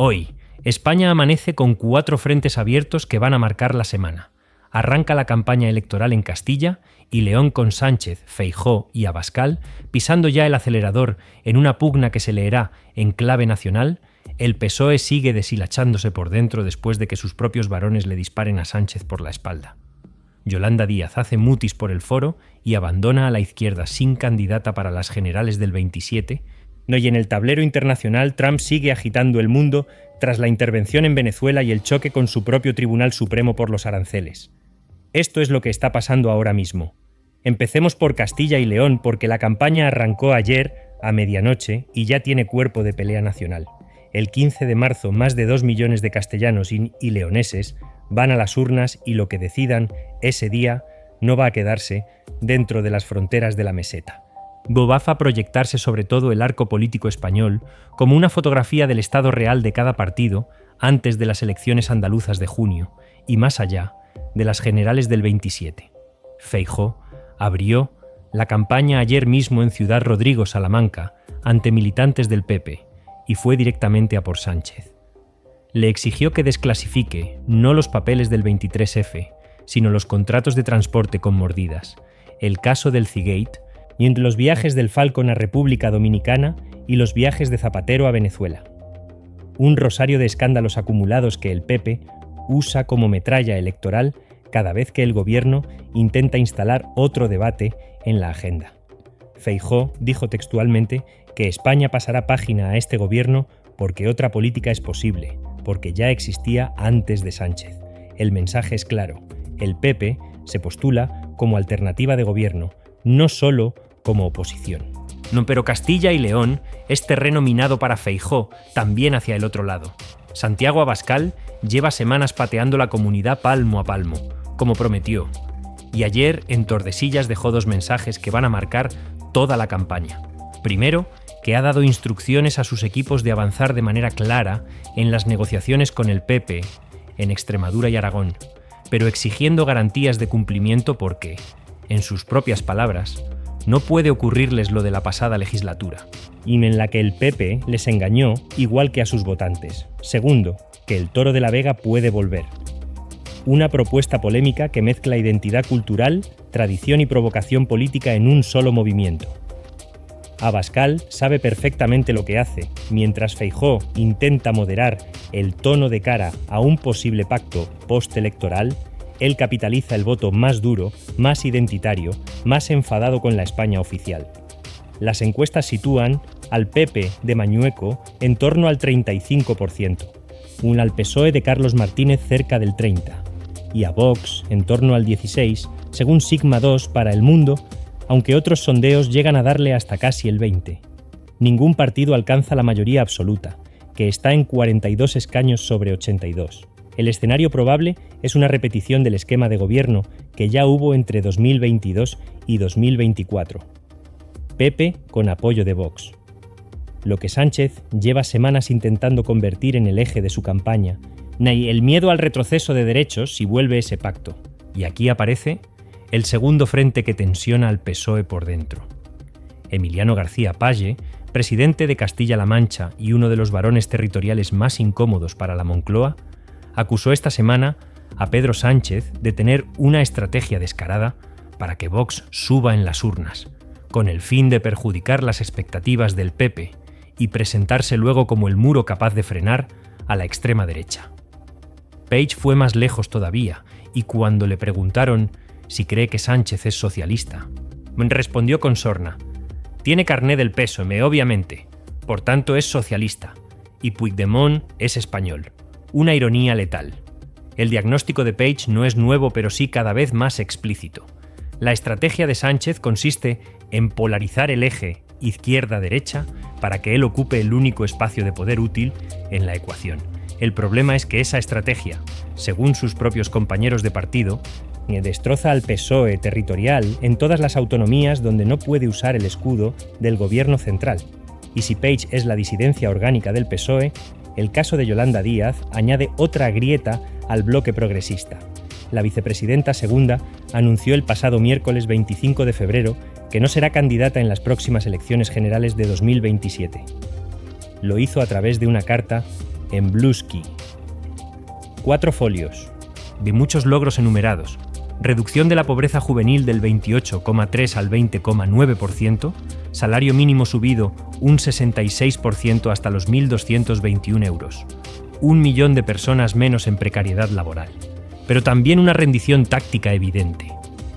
Hoy, España amanece con 4 frentes abiertos que van a marcar la semana. Arranca la campaña electoral en Castilla y León con Sánchez, Feijóo y Abascal pisando ya el acelerador en una pugna que se leerá en clave nacional. El PSOE sigue deshilachándose por dentro después de que sus propios varones le disparen a Sánchez por la espalda. Yolanda Díaz hace mutis por el foro y abandona a la izquierda sin candidata para las generales del 27. Y en el tablero internacional, Trump sigue agitando el mundo tras la intervención en Venezuela y el choque con su propio Tribunal Supremo por los aranceles. Esto es lo que está pasando ahora mismo. Empecemos por Castilla y León porque la campaña arrancó ayer a medianoche y ya tiene cuerpo de pelea nacional. El 15 de marzo, más de 2 millones de castellanos y leoneses van a las urnas y lo que decidan ese día no va a quedarse dentro de las fronteras de la meseta. Bobafa proyectarse sobre todo el arco político español como una fotografía del estado real de cada partido antes de las elecciones andaluzas de junio y más allá de las generales del 27. Feijóo abrió la campaña ayer mismo en Ciudad Rodrigo, Salamanca, ante militantes del PP y fue directamente a por Sánchez. Le exigió que desclasifique no los papeles del 23F, sino los contratos de transporte con mordidas, el caso del Cigate y entre los viajes del Falcon a República Dominicana y los viajes de Zapatero a Venezuela. Un rosario de escándalos acumulados que el PP usa como metralla electoral cada vez que el gobierno intenta instalar otro debate en la agenda. Feijóo dijo textualmente que España pasará página a este gobierno porque otra política es posible, porque ya existía antes de Sánchez. El mensaje es claro, el PP se postula como alternativa de gobierno, no solo como oposición. No, pero Castilla y León es terreno minado para Feijóo, también hacia el otro lado. Santiago Abascal lleva semanas pateando la comunidad palmo a palmo, como prometió, y ayer en Tordesillas dejó 2 mensajes que van a marcar toda la campaña. Primero, que ha dado instrucciones a sus equipos de avanzar de manera clara en las negociaciones con el PP en Extremadura y Aragón, pero exigiendo garantías de cumplimiento porque, en sus propias palabras, no puede ocurrirles lo de la pasada legislatura, y en la que el PP les engañó igual que a sus votantes. Segundo, que el Toro de la Vega puede volver. Una propuesta polémica que mezcla identidad cultural, tradición y provocación política en un solo movimiento. Abascal sabe perfectamente lo que hace, mientras Feijóo intenta moderar el tono de cara a un posible pacto postelectoral. Él capitaliza el voto más duro, más identitario, más enfadado con la España oficial. Las encuestas sitúan al PP de Mañueco en torno al 35%, al PSOE de Carlos Martínez cerca del 30%, y a Vox en torno al 16%, según Sigma 2 para El Mundo, aunque otros sondeos llegan a darle hasta casi el 20%. Ningún partido alcanza la mayoría absoluta, que está en 42 escaños sobre 82. El escenario probable es una repetición del esquema de gobierno que ya hubo entre 2022 y 2024. PP con apoyo de Vox. Lo que Sánchez lleva semanas intentando convertir en el eje de su campaña, ni el miedo al retroceso de derechos si vuelve ese pacto. Y aquí aparece el segundo frente que tensiona al PSOE por dentro. Emiliano García Paje, presidente de Castilla-La Mancha y uno de los varones territoriales más incómodos para la Moncloa, acusó esta semana a Pedro Sánchez de tener una estrategia descarada para que Vox suba en las urnas, con el fin de perjudicar las expectativas del PP y presentarse luego como el muro capaz de frenar a la extrema derecha. Page fue más lejos todavía y cuando le preguntaron si cree que Sánchez es socialista, respondió con sorna: «Tiene carné del PSOE, obviamente, por tanto es socialista, y Puigdemont es español». Una ironía letal. El diagnóstico de Page no es nuevo, pero sí cada vez más explícito. La estrategia de Sánchez consiste en polarizar el eje izquierda-derecha para que él ocupe el único espacio de poder útil en la ecuación. El problema es que esa estrategia, según sus propios compañeros de partido, destroza al PSOE territorial en todas las autonomías donde no puede usar el escudo del gobierno central. Y si Page es la disidencia orgánica del PSOE, el caso de Yolanda Díaz añade otra grieta al bloque progresista. La vicepresidenta segunda anunció el pasado miércoles 25 de febrero que no será candidata en las próximas elecciones generales de 2027. Lo hizo a través de una carta en Bluesky. 4 folios, de muchos logros enumerados. Reducción de la pobreza juvenil del 28,3 al 20,9%, salario mínimo subido un 66% hasta los 1.221 euros, 1 millón de personas menos en precariedad laboral. Pero también una rendición táctica evidente.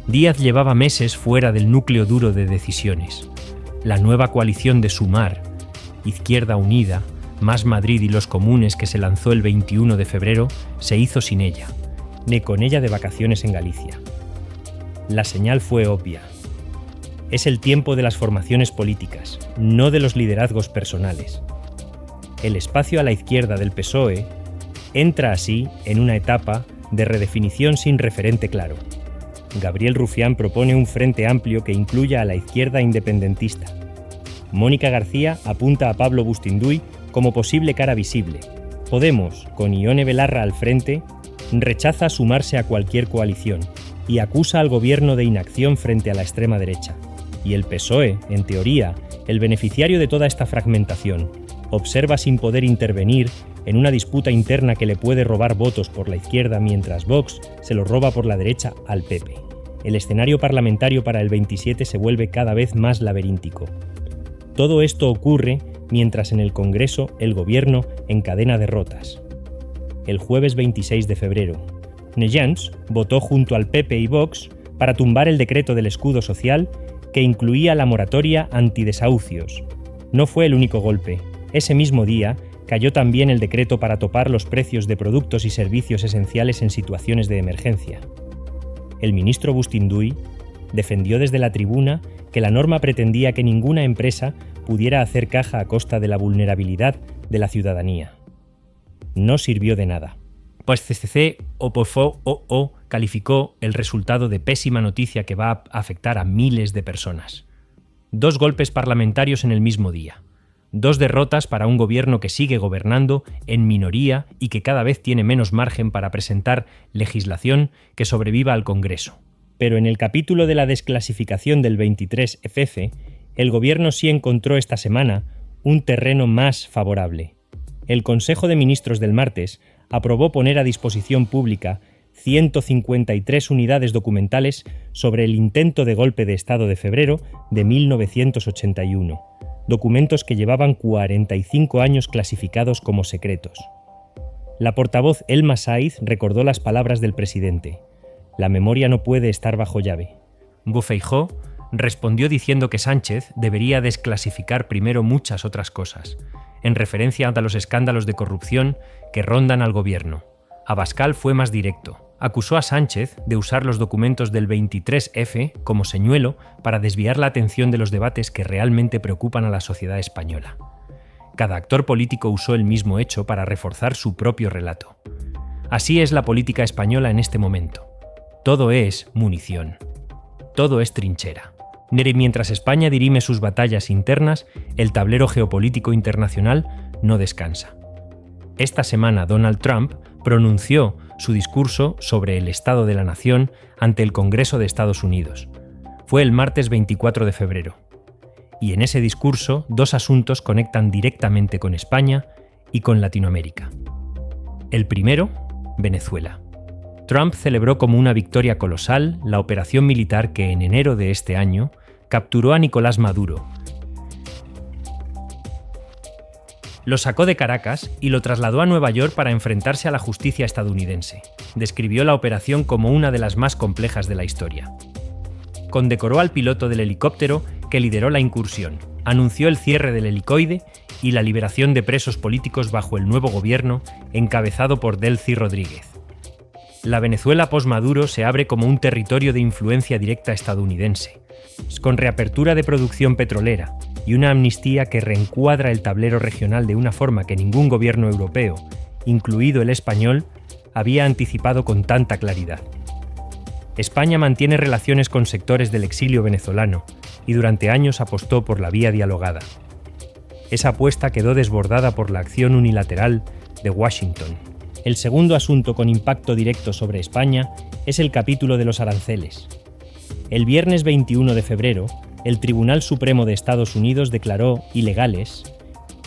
Díaz llevaba meses fuera del núcleo duro de decisiones. La nueva coalición de Sumar, Izquierda Unida, Más Madrid y los Comunes que se lanzó el 21 de febrero se hizo sin ella, ni con ella de vacaciones en Galicia. La señal fue obvia. Es el tiempo de las formaciones políticas, no de los liderazgos personales. El espacio a la izquierda del PSOE entra así en una etapa de redefinición sin referente claro. Gabriel Rufián propone un frente amplio que incluya a la izquierda independentista. Mónica García apunta a Pablo Bustinduy como posible cara visible. Podemos, con Ione Belarra al frente, rechaza sumarse a cualquier coalición y acusa al gobierno de inacción frente a la extrema derecha. Y el PSOE, en teoría, el beneficiario de toda esta fragmentación, observa sin poder intervenir en una disputa interna que le puede robar votos por la izquierda mientras Vox se los roba por la derecha al PP. El escenario parlamentario para el 27 se vuelve cada vez más laberíntico. Todo esto ocurre mientras en el Congreso el gobierno encadena derrotas. El jueves 26 de febrero, Nejans votó junto al PP y Vox para tumbar el decreto del escudo social que incluía la moratoria antidesahucios. No fue el único golpe. Ese mismo día cayó también el decreto para topar los precios de productos y servicios esenciales en situaciones de emergencia. El ministro Bustinduy defendió desde la tribuna que la norma pretendía que ninguna empresa pudiera hacer caja a costa de la vulnerabilidad de la ciudadanía. No sirvió de nada. Pues CCC o calificó el resultado de pésima noticia que va a afectar a miles de personas. 2 golpes parlamentarios en el mismo día. 2 derrotas para un gobierno que sigue gobernando en minoría y que cada vez tiene menos margen para presentar legislación que sobreviva al Congreso. Pero en el capítulo de la desclasificación del 23FF, el gobierno sí encontró esta semana un terreno más favorable. El Consejo de Ministros del martes aprobó poner a disposición pública 153 unidades documentales sobre el intento de golpe de Estado de febrero de 1981, documentos que llevaban 45 años clasificados como secretos. La portavoz Elma Saiz recordó las palabras del presidente: «La memoria no puede estar bajo llave». Feijóo respondió diciendo que Sánchez debería desclasificar primero muchas otras cosas, en referencia a los escándalos de corrupción que rondan al gobierno. Abascal fue más directo. Acusó a Sánchez de usar los documentos del 23F como señuelo para desviar la atención de los debates que realmente preocupan a la sociedad española. Cada actor político usó el mismo hecho para reforzar su propio relato. Así es la política española en este momento. Todo es munición. Todo es trinchera. Mientras España dirime sus batallas internas, el tablero geopolítico internacional no descansa. Esta semana Donald Trump pronunció su discurso sobre el Estado de la Nación ante el Congreso de Estados Unidos. Fue el martes 24 de febrero. Y en ese discurso 2 asuntos conectan directamente con España y con Latinoamérica. El primero, Venezuela. Trump celebró como una victoria colosal la operación militar que en enero de este año capturó a Nicolás Maduro. Lo sacó de Caracas y lo trasladó a Nueva York para enfrentarse a la justicia estadounidense. Describió la operación como una de las más complejas de la historia. Condecoró al piloto del helicóptero que lideró la incursión, anunció el cierre del helicoide y la liberación de presos políticos bajo el nuevo gobierno encabezado por Delcy Rodríguez. La Venezuela post-Maduro se abre como un territorio de influencia directa estadounidense, con reapertura de producción petrolera y una amnistía que reencuadra el tablero regional de una forma que ningún gobierno europeo, incluido el español, había anticipado con tanta claridad. España mantiene relaciones con sectores del exilio venezolano y durante años apostó por la vía dialogada. Esa apuesta quedó desbordada por la acción unilateral de Washington. El segundo asunto con impacto directo sobre España es el capítulo de los aranceles. El viernes 21 de febrero, el Tribunal Supremo de Estados Unidos declaró ilegales,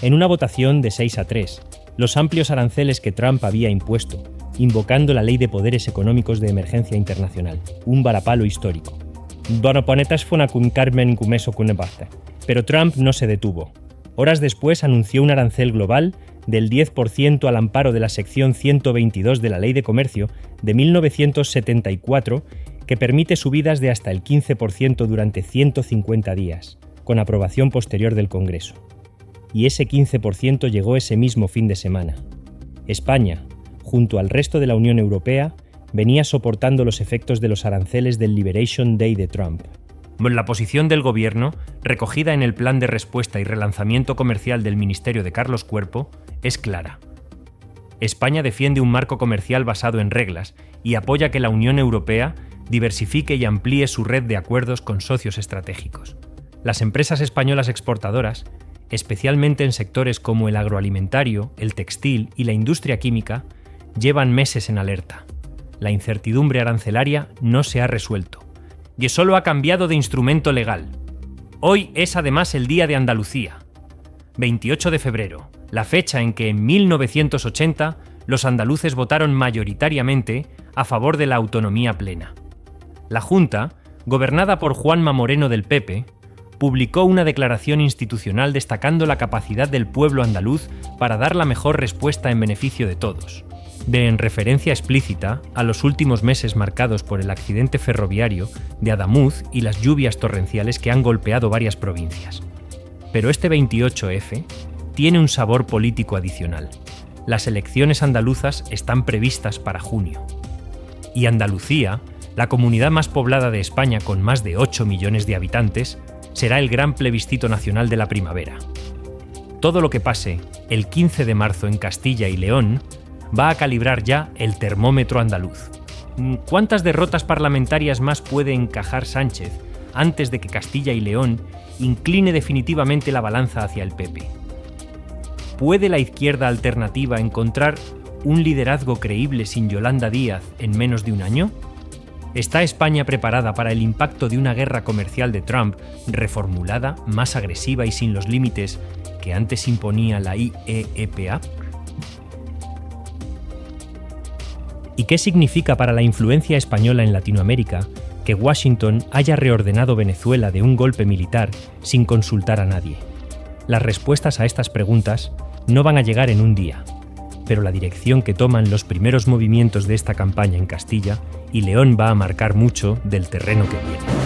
en una votación de 6-3, los amplios aranceles que Trump había impuesto, invocando la Ley de Poderes Económicos de Emergencia Internacional, un varapalo histórico. Pero Trump no se detuvo. Horas después anunció un arancel global del 10% al amparo de la sección 122 de la Ley de Comercio de 1974, que permite subidas de hasta el 15% durante 150 días, con aprobación posterior del Congreso. Y ese 15% llegó ese mismo fin de semana. España, junto al resto de la Unión Europea, venía soportando los efectos de los aranceles del Liberation Day de Trump. La posición del Gobierno, recogida en el Plan de Respuesta y Relanzamiento Comercial del Ministerio de Carlos Cuerpo, es clara. España defiende un marco comercial basado en reglas y apoya que la Unión Europea diversifique y amplíe su red de acuerdos con socios estratégicos. Las empresas españolas exportadoras, especialmente en sectores como el agroalimentario, el textil y la industria química, llevan meses en alerta. La incertidumbre arancelaria no se ha resuelto y solo ha cambiado de instrumento legal. Hoy es además el Día de Andalucía, 28 de febrero, la fecha en que en 1980 los andaluces votaron mayoritariamente a favor de la autonomía plena. La Junta, gobernada por Juanma Moreno del PP, publicó una declaración institucional destacando la capacidad del pueblo andaluz para dar la mejor respuesta en beneficio de todos, en referencia explícita a los últimos meses marcados por el accidente ferroviario de Adamuz y las lluvias torrenciales que han golpeado varias provincias. Pero este 28F tiene un sabor político adicional. Las elecciones andaluzas están previstas para junio. Y Andalucía, la comunidad más poblada de España con más de 8 millones de habitantes, será el gran plebiscito nacional de la primavera. Todo lo que pase el 15 de marzo en Castilla y León va a calibrar ya el termómetro andaluz. ¿Cuántas derrotas parlamentarias más puede encajar Sánchez antes de que Castilla y León incline definitivamente la balanza hacia el PP? ¿Puede la izquierda alternativa encontrar un liderazgo creíble sin Yolanda Díaz en menos de un año? ¿Está España preparada para el impacto de una guerra comercial de Trump reformulada, más agresiva y sin los límites que antes imponía la IEEPA? ¿Y qué significa para la influencia española en Latinoamérica que Washington haya reordenado Venezuela de un golpe militar sin consultar a nadie? Las respuestas a estas preguntas no van a llegar en un día, pero la dirección que toman los primeros movimientos de esta campaña en Castilla y León va a marcar mucho del terreno que viene.